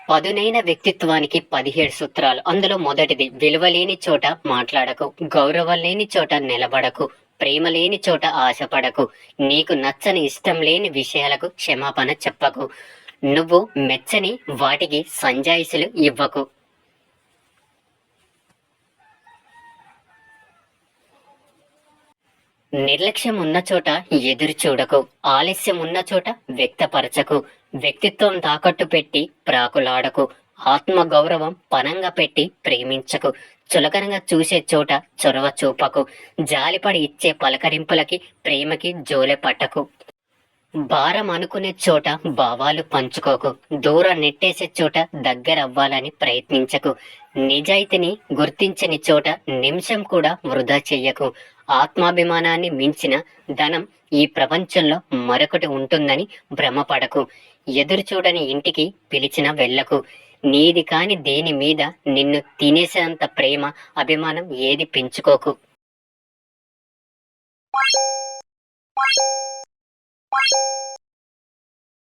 పదునైన వ్యక్తిత్వానికి 17 సూత్రాలు. అందులో మొదటిది, విలువలేని చోట మాట్లాడకు, గౌరవం లేని చోట నిలబడకు, ప్రేమ లేని చోట ఆశపడకు, నీకు నచ్చని ఇష్టం లేని విషయాలకు క్షమాపణ చెప్పకు, నువ్వు మెచ్చని వాటికి సంజాయిషులు ఇవ్వకు. నిర్లక్ష్యం ఉన్న చోట ఎదురు చూడకు, ఆలస్యం ఉన్న చోట వ్యక్తపరచకు, వ్యక్తిత్వం తాకట్టు పెట్టి ప్రాకులాడకు, ఆత్మ గౌరవం పనంగా పెట్టి ప్రేమించకు, చులకనగా చూసే చోట చొరవ చూపకు, జాలిపడి ఇచ్చే పలకరింపులకి ప్రేమకి జోలె పట్టకు, భారం అనుకునే చోట భావాలు పంచుకోకు, దూరం నెట్టేసే చోట దగ్గరవ్వాలని ప్రయత్నించకు, నిజాయితీని గుర్తించని చోట నిమిషం కూడా వృధా చెయ్యకు, ఆత్మాభిమానాన్ని మించిన ధనం ఈ ప్రపంచంలో మరొకటి ఉంటుందని భ్రమపడకు, ఎదురు చూడని ఇంటికి పిలిచిన వెళ్ళకు, నీది కాని దేని మీద నిన్ను తినేసేంత ప్రేమ అభిమానం ఏది పెంచుకోకు.